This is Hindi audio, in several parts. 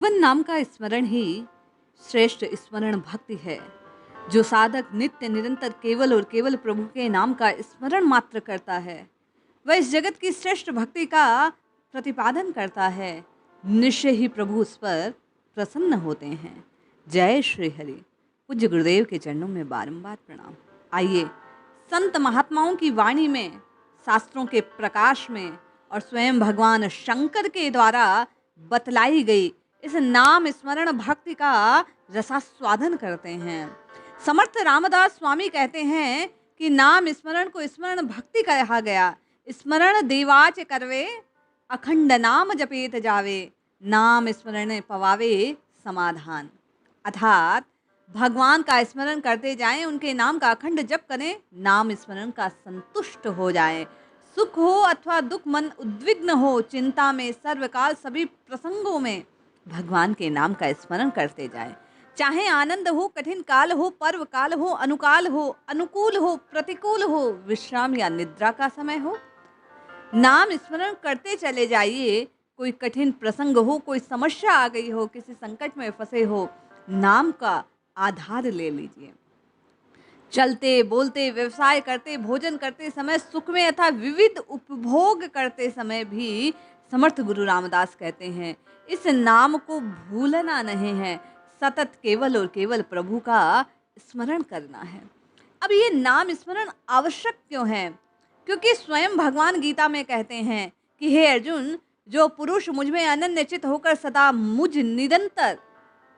भगवान नाम का स्मरण ही श्रेष्ठ स्मरण भक्ति है। जो साधक नित्य निरंतर केवल और केवल प्रभु के नाम का स्मरण मात्र करता है, वह इस जगत की श्रेष्ठ भक्ति का प्रतिपादन करता है। निश्चय ही प्रभु उस पर प्रसन्न होते हैं। जय श्री हरि। पूज्य गुरुदेव के चरणों में बारंबार प्रणाम। आइए संत महात्माओं की वाणी में, शास्त्रों के प्रकाश में और स्वयं भगवान शंकर के द्वारा बतलाई गई इस नाम स्मरण भक्ति का रसास्वादन करते हैं। समर्थ रामदास स्वामी कहते हैं कि नाम स्मरण को स्मरण भक्ति कहा गया। स्मरण देवाच करवे, अखंड नाम जपेत जावे, नाम स्मरण पवावे समाधान। अर्थात भगवान का स्मरण करते जाएं, उनके नाम का अखंड जप करें, नाम स्मरण का संतुष्ट हो जाएं। सुख हो अथवा दुख, मन उद्विग्न हो, चिंता में, सर्वकाल सभी प्रसंगों में भगवान के नाम का स्मरण करते जाएं। चाहे आनंद हो, कठिन काल हो, पर्व काल हो, अनुकाल हो, अनुकूल हो, प्रतिकूल हो, विश्राम या निद्रा का समय हो, नाम स्मरण करते चले जाइए। कोई कठिन प्रसंग हो, कोई समस्या आ गई हो, किसी संकट में फंसे हो, नाम का आधार ले लीजिए। चलते बोलते, व्यवसाय करते, भोजन करते समय, सुख में अथवा विविध उपभोग करते समय भी समर्थ गुरु रामदास कहते हैं, इस नाम को भूलना नहीं है, सतत केवल और केवल प्रभु का स्मरण करना है। अब ये नाम स्मरण आवश्यक क्यों है? क्योंकि स्वयं भगवान गीता में कहते हैं कि हे अर्जुन, जो पुरुष मुझ में अनन्यचित होकर सदा मुझ निरंतर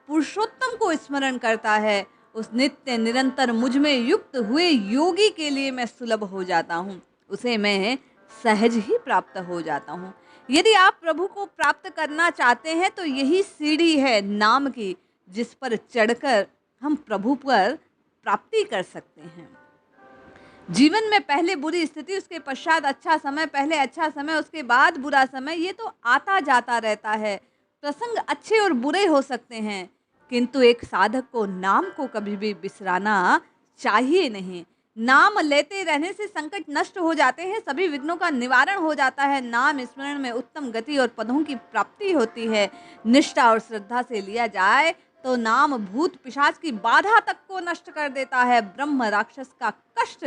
पुरुषोत्तम को स्मरण करता है, उस नित्य निरंतर मुझ में युक्त हुए योगी के लिए मैं सुलभ हो जाता हूँ, उसे मैं सहज ही प्राप्त हो जाता हूँ। यदि आप प्रभु को प्राप्त करना चाहते हैं तो यही सीढ़ी है नाम की, जिस पर चढ़कर हम प्रभु पर प्राप्ति कर सकते हैं। जीवन में पहले बुरी स्थिति, उसके पश्चात अच्छा समय, पहले अच्छा समय, उसके बाद बुरा समय, ये तो आता जाता रहता है। प्रसंग अच्छे और बुरे हो सकते हैं, किंतु एक साधक को नाम को कभी भी बिसराना चाहिए नहीं। नाम लेते रहने से संकट नष्ट हो जाते हैं, सभी विघ्नों का निवारण हो जाता है। नाम स्मरण में उत्तम गति और पदों की प्राप्ति होती है। निष्ठा और श्रद्धा से लिया जाए तो नाम भूत पिशाच की बाधा तक को नष्ट कर देता है। ब्रह्म राक्षस का कष्ट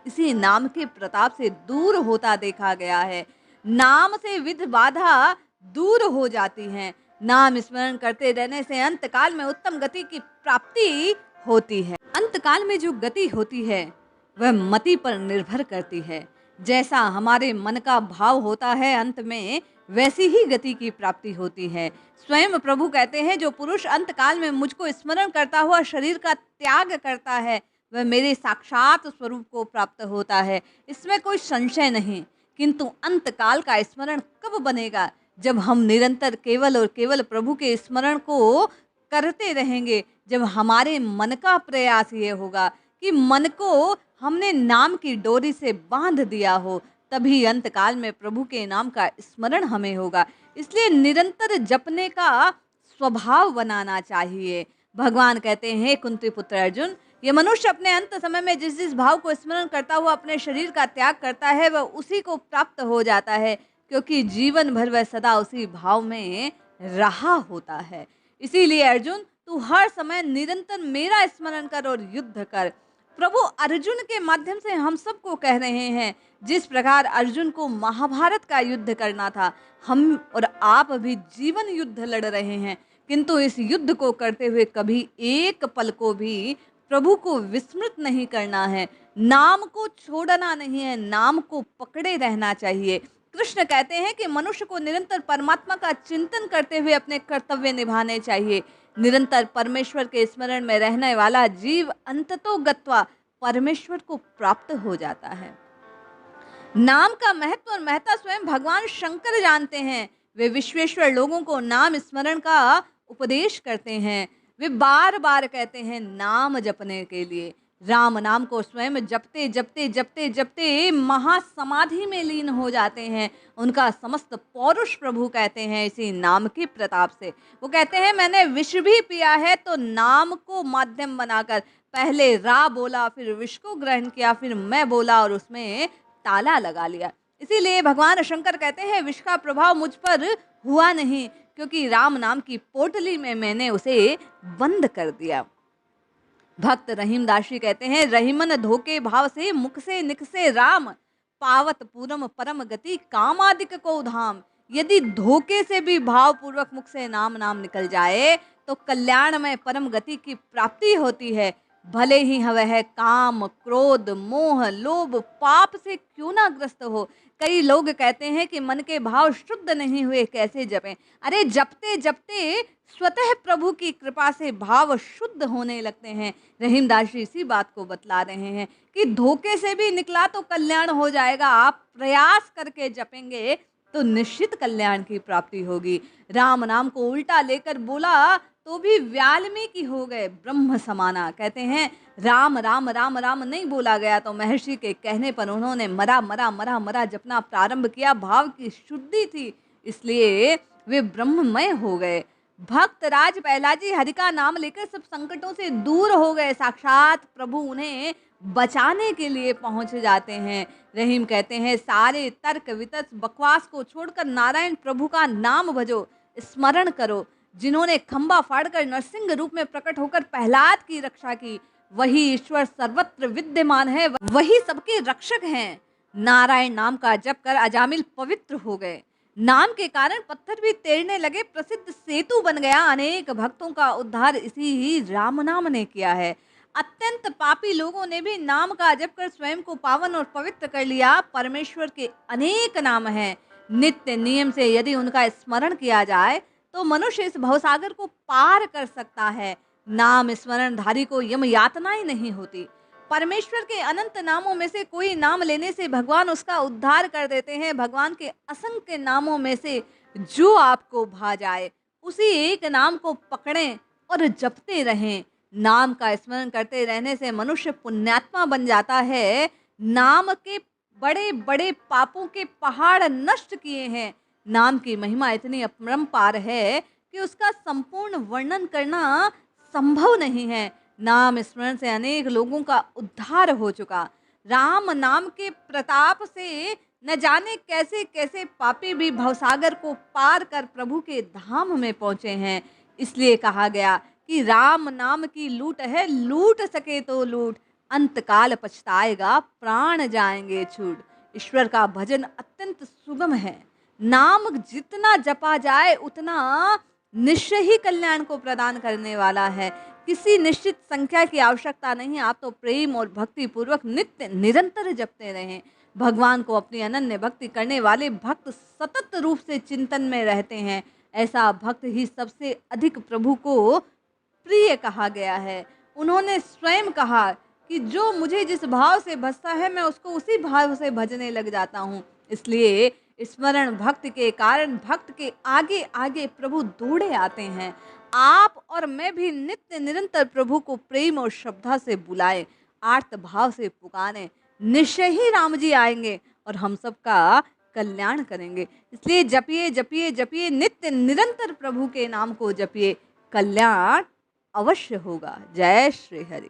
इसी नाम के प्रताप से दूर होता देखा गया है। नाम से विध बाधा दूर हो जाती है। नाम स्मरण करते रहने से अंतकाल में उत्तम गति की प्राप्ति होती है। अंतकाल में जो गति होती है वह मति पर निर्भर करती है। जैसा हमारे मन का भाव होता है, अंत में वैसी ही गति की प्राप्ति होती है। स्वयं प्रभु कहते हैं, जो पुरुष अंतकाल में मुझको स्मरण करता हुआ शरीर का त्याग करता है, वह मेरे साक्षात स्वरूप को प्राप्त होता है, इसमें कोई संशय नहीं। किंतु अंतकाल का स्मरण कब बनेगा? जब हम निरंतर केवल और केवल प्रभु के स्मरण को करते रहेंगे। जब हमारे मन का प्रयास ये होगा कि मन को हमने नाम की डोरी से बांध दिया हो, तभी अंतकाल में प्रभु के नाम का स्मरण हमें होगा। इसलिए निरंतर जपने का स्वभाव बनाना चाहिए। भगवान कहते हैं, कुंती पुत्र अर्जुन, ये मनुष्य अपने अंत समय में जिस जिस भाव को स्मरण करता हुआ अपने शरीर का त्याग करता है, वह उसी को प्राप्त हो जाता है, क्योंकि जीवन भर वह सदा उसी भाव में रहा होता है। इसीलिए अर्जुन, तू हर समय निरंतर मेरा स्मरण कर और युद्ध कर। प्रभु अर्जुन के माध्यम से हम सबको कह रहे हैं, जिस प्रकार अर्जुन को महाभारत का युद्ध करना था, हम और आप भी जीवन युद्ध लड़ रहे हैं, किंतु इस युद्ध को करते हुए कभी एक पल को भी प्रभु को विस्मृत नहीं करना है। नाम को छोड़ना नहीं है, नाम को पकड़े रहना चाहिए। कृष्ण कहते हैं कि मनुष्य को निरंतर परमात्मा का चिंतन करते हुए अपने कर्तव्य निभाने चाहिए। निरंतर परमेश्वर के स्मरण में रहने वाला जीव अंततो गत्वा परमेश्वर को प्राप्त हो जाता है। नाम का महत्व और महत्ता स्वयं भगवान शंकर जानते हैं। वे विश्वेश्वर लोगों को नाम स्मरण का उपदेश करते हैं। वे बार बार कहते हैं नाम जपने के लिए। राम नाम को स्वयं जपते जपते जपते जपते महासमाधि में लीन हो जाते हैं। उनका समस्त पौरुष प्रभु कहते हैं इसी नाम के प्रताप से। वो कहते हैं, मैंने विष भी पिया है तो नाम को माध्यम बनाकर पहले रा बोला, फिर विष को ग्रहण किया, फिर मैं बोला और उसमें ताला लगा लिया। इसीलिए भगवान शंकर कहते हैं, विष का प्रभाव मुझ पर हुआ नहीं, क्योंकि राम नाम की पोटली में मैंने उसे बंद कर दिया। भक्त रहीमदास जी कहते हैं, रहीमन धोखे भाव से मुख से निकसे राम, पावत पूरम परम गति कामादिक को धाम। यदि धोखे से भी भाव पूर्वक मुख से नाम नाम निकल जाए तो कल्याण में परम गति की प्राप्ति होती है। भले ही वह काम क्रोध मोह लोभ पाप से क्यों ना ग्रस्त हो। कई लोग कहते हैं कि मन के भाव शुद्ध नहीं हुए, कैसे जपें। अरे जपते जपते स्वतः प्रभु की कृपा से भाव शुद्ध होने लगते हैं। रहीमदास जी इसी बात को बतला रहे हैं कि धोखे से भी निकला तो कल्याण हो जाएगा। आप प्रयास करके जपेंगे तो निश्चित कल्याण की प्राप्ति होगी। राम नाम को उल्टा लेकर बोला तो भी वाल्मीकि हो गए ब्रह्म समाना। कहते हैं राम राम राम राम नहीं बोला गया तो महर्षि के कहने पर उन्होंने मरा मरा मरा मरा जपना प्रारंभ किया। भाव की शुद्धि थी, इसलिए वे ब्रह्ममय हो गए। भक्त राज पहलाजी हरि का नाम लेकर सब संकटों से दूर हो गए। साक्षात प्रभु उन्हें बचाने के लिए पहुंच जाते हैं। रहीम कहते हैं, सारे तर्क वितर्क बकवास को छोड़कर नारायण प्रभु का नाम भजो, स्मरण करो। जिन्होंने खंबा फाड़कर नरसिंह रूप में प्रकट होकर प्रहलाद की रक्षा की, वही ईश्वर सर्वत्र विद्यमान है, वही सबके रक्षक हैं। नारायण नाम का जप कर अजामिल पवित्र हो गए। नाम के कारण पत्थर भी तैरने लगे, प्रसिद्ध सेतु बन गया। अनेक भक्तों का उद्धार इसी ही राम नाम ने किया है। अत्यंत पापी लोगों ने भी नाम का जप कर स्वयं को पावन और पवित्र कर लिया। परमेश्वर के अनेक नाम हैं, नित्य नियम से यदि उनका स्मरण किया जाए तो मनुष्य इस भवसागर को पार कर सकता है। नाम स्मरणधारी को यम यातना ही नहीं होती। परमेश्वर के अनंत नामों में से कोई नाम लेने से भगवान उसका उद्धार कर देते हैं। भगवान के असंख्य नामों में से जो आपको भा जाए उसी एक नाम को पकड़ें और जपते रहें। नाम का स्मरण करते रहने से मनुष्य पुण्यात्मा बन जाता है। नाम के बड़े बड़े पापों के पहाड़ नष्ट किए हैं। नाम की महिमा इतनी अपरंपार है कि उसका संपूर्ण वर्णन करना संभव नहीं है। नाम स्मरण से अनेक लोगों का उद्धार हो चुका। राम नाम के प्रताप से न जाने कैसे कैसे पापी भी भवसागर को पार कर प्रभु के धाम में पहुंचे हैं। इसलिए कहा गया कि राम नाम की लूट है, लूट सके तो लूट, अंतकाल पछताएगा प्राण जाएंगे छूट। ईश्वर का भजन अत्यंत सुगम है। नाम जितना जपा जाए उतना निश्चय ही कल्याण को प्रदान करने वाला है। किसी निश्चित संख्या की आवश्यकता नहीं। आप तो प्रेम और भक्ति पूर्वक नित्य निरंतर जपते रहें। भगवान को अपनी अनन्य भक्ति करने वाले भक्त सतत रूप से चिंतन में रहते हैं। ऐसा भक्त ही सबसे अधिक प्रभु को प्रिय कहा गया है। उन्होंने स्वयं कहा कि जो मुझे जिस भाव से भजता है मैं उसको उसी भाव से भजने लग जाता हूँ। इसलिए स्मरण भक्ति के कारण भक्त के आगे आगे प्रभु दौड़े आते हैं। आप और मैं भी नित्य निरंतर प्रभु को प्रेम और श्रद्धा से बुलाएं, आर्त भाव से पुकारें। निश्चय ही राम जी आएंगे और हम सबका कल्याण करेंगे। इसलिए जपिए जपिए जपिए, नित्य निरंतर प्रभु के नाम को जपिए, कल्याण अवश्य होगा। जय श्री हरि।